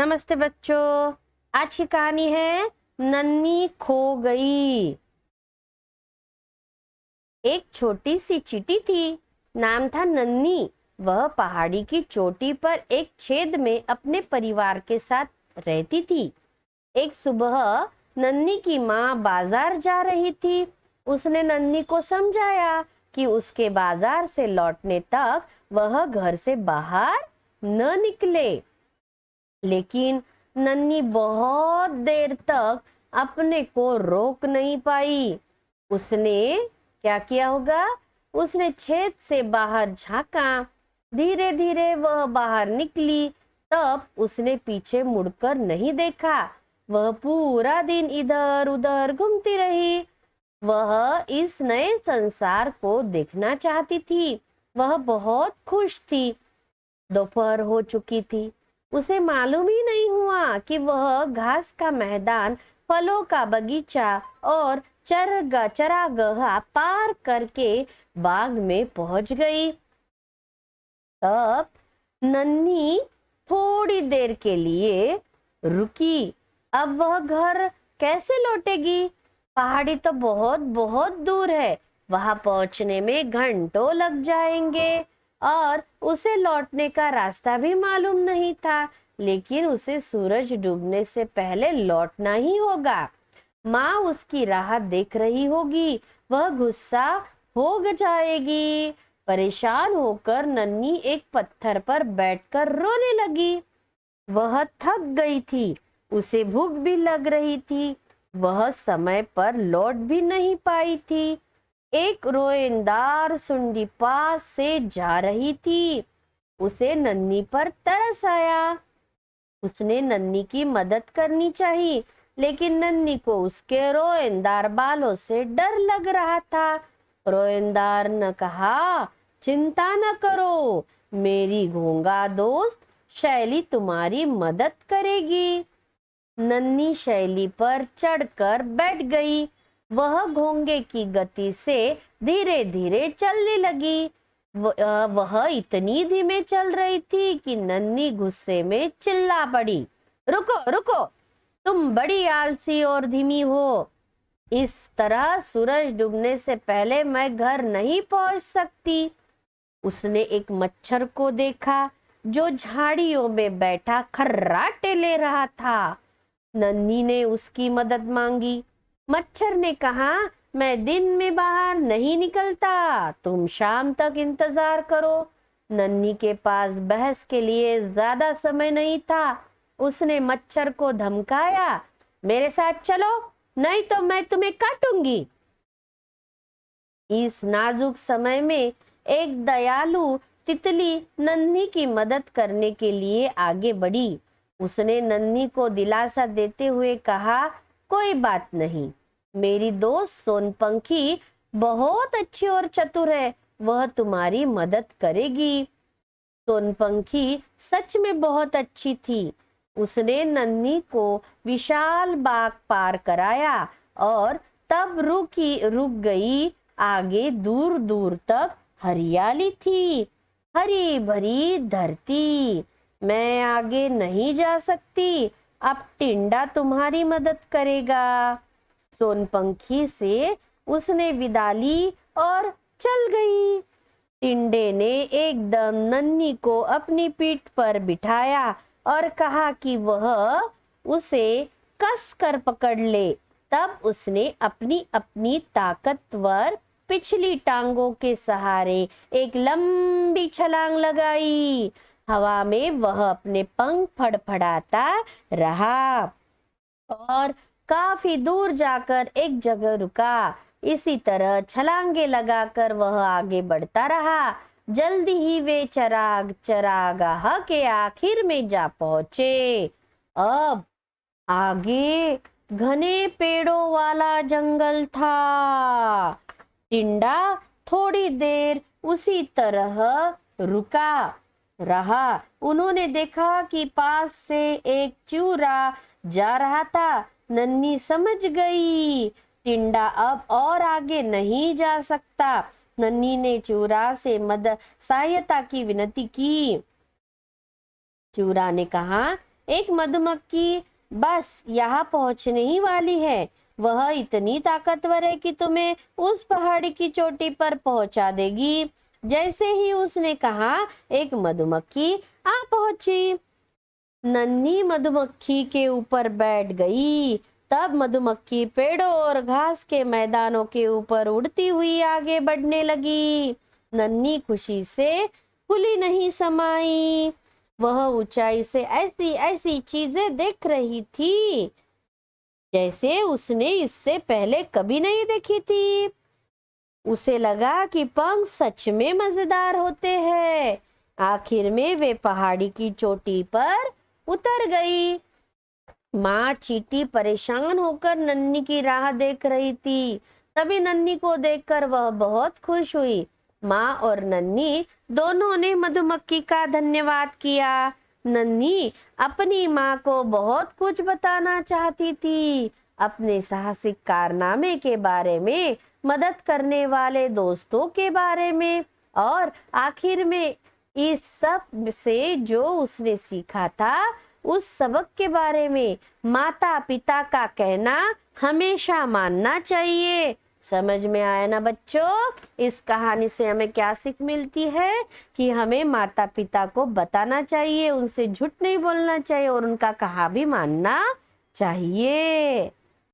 नमस्ते बच्चों। आज की कहानी है नन्ही खो गई। एक छोटी सी चींटी थी, नाम था नन्ही। वह पहाड़ी की चोटी पर एक छेद में अपने परिवार के साथ रहती थी। एक सुबह नन्ही की माँ बाजार जा रही थी। उसने नन्ही को समझाया कि उसके बाजार से लौटने तक वह घर से बाहर न निकले। लेकिन नन्ही बहुत देर तक अपने को रोक नहीं पाई। उसने क्या किया होगा? उसने छेद से बाहर झांका। धीरे धीरे वह बाहर निकली। तब उसने पीछे मुड़कर नहीं देखा। वह पूरा दिन इधर उधर घूमती रही। वह इस नए संसार को देखना चाहती थी। वह बहुत खुश थी। दोपहर हो चुकी थी। उसे मालूम ही नहीं हुआ कि वह घास का मैदान, फलों का बगीचा और चरागाह पार करके बाग में पहुंच गई। तब नन्ही थोड़ी देर के लिए रुकी। अब वह घर कैसे लौटेगी? पहाड़ी तो बहुत बहुत दूर है। वहां पहुंचने में घंटों लग जाएंगे और उसे लौटने का रास्ता भी मालूम नहीं था। लेकिन उसे सूरज डूबने से पहले लौटना ही होगा। माँ उसकी राह देख रही होगी। वह गुस्सा हो जाएगी। परेशान होकर नन्ही एक पत्थर पर बैठकर रोने लगी। वह थक गई थी। उसे भूख भी लग रही थी। वह समय पर लौट भी नहीं पाई थी। एक रोएंदार सुंडी पास से जा रही थी। उसे नन्ही पर तरस आया। उसने नन्ही की मदद करनी चाहिए, लेकिन नन्ही को उसके रोएंदार बालों से डर लग रहा था। रोएंदार ने कहा, चिंता न करो, मेरी घोंगा दोस्त शैली तुम्हारी मदद करेगी। नन्ही शैली पर चढ़कर बैठ गई। वह घोंगे की गति से धीरे धीरे चलने लगी। वह इतनी धीमे चल रही थी कि नन्ही गुस्से में चिल्ला पड़ी, रुको रुको, तुम बड़ी आलसी और धीमी हो। इस तरह सूरज डूबने से पहले मैं घर नहीं पहुंच सकती। उसने एक मच्छर को देखा जो झाड़ियों में बैठा खर्राटे ले रहा था। नन्ही ने उसकी मदद मांगी। मच्छर ने कहा, मैं दिन में बाहर नहीं निकलता, तुम शाम तक इंतजार करो। नन्ही के पास बहस के लिए ज्यादा समय नहीं था। उसने मच्छर को धमकाया, मेरे साथ चलो, नहीं तो मैं तुम्हें काटूंगी। इस नाजुक समय में एक दयालु तितली नन्ही की मदद करने के लिए आगे बढ़ी। उसने नन्ही को दिलासा देते हुए कहा, कोई बात नहीं, मेरी दोस्त सोनपंखी बहुत अच्छी और चतुर है, वह तुम्हारी मदद करेगी। सोनपंखी सच में बहुत अच्छी थी। उसने नन्ही को विशाल बाग पार कराया और तब रुक गई। आगे दूर दूर तक हरियाली थी, हरी भरी धरती। मैं आगे नहीं जा सकती, अब टिंडा तुम्हारी मदद करेगा। सोनपंखी से उसने विदा ली और चल गई। टिंडे ने एकदम नन्ही को अपनी पीठ पर बिठाया और कहा कि वह उसे कस कर पकड़ ले। तब उसने अपनी अपनी ताकतवर पिछली टांगों के सहारे एक लंबी छलांग लगाई। हवा में वह अपने पंख फड़फड़ाता रहा और काफी दूर जाकर एक जगह रुका। इसी तरह छलांगे लगाकर वह आगे बढ़ता रहा। जल्दी ही वे चरागाह के आखिर में जा पहुंचे। अब आगे घने पेड़ों वाला जंगल था। टिंडा थोड़ी देर उसी तरह रुका रहा। उन्होंने देखा कि पास से एक चिऊरा जा रहा था। नन्ही समझ गई, टिंडा अब और आगे नहीं जा सकता। नन्ही ने चिऊरा से मदद सहायता की विनती की। चिऊरा ने कहा, एक मधुमक्खी बस यहाँ पहुंचने ही वाली है। वह इतनी ताकतवर है कि तुम्हें उस पहाड़ी की चोटी पर पहुंचा देगी। जैसे ही उसने कहा, एक मधुमक्खी आ पहुंची। नन्ही मधुमक्खी के ऊपर बैठ गई। तब मधुमक्खी पेड़ों और घास के मैदानों के ऊपर उड़ती हुई आगे बढ़ने लगी। नन्ही खुशी से फूली नहीं समाई। वह ऊंचाई से ऐसी ऐसी चीजें देख रही थी जैसे उसने इससे पहले कभी नहीं देखी थी। उसे लगा कि पंख सच में मजेदार होते हैं। आखिर में वे पहाड़ी की चोटी पर उतर गई। माँ चींटी परेशान होकर नन्ही की राह देख रही थी। तभी नन्ही को देखकर वह बहुत खुश हुई। माँ और नन्ही दोनों ने मधुमक्खी का धन्यवाद किया। नन्ही अपनी माँ को बहुत कुछ बताना चाहती थी, अपने साहसिक कारनामे के बारे में, मदद करने वाले दोस्तों के बारे में, और आखिर में इस सब से जो उसने सीखा था उस सबक के बारे में। माता पिता का कहना हमेशा मानना चाहिए। समझ में आया ना बच्चों? इस कहानी से हमें क्या सीख मिलती है कि हमें माता पिता को बताना चाहिए, उनसे झूठ नहीं बोलना चाहिए और उनका कहा भी मानना चाहिए।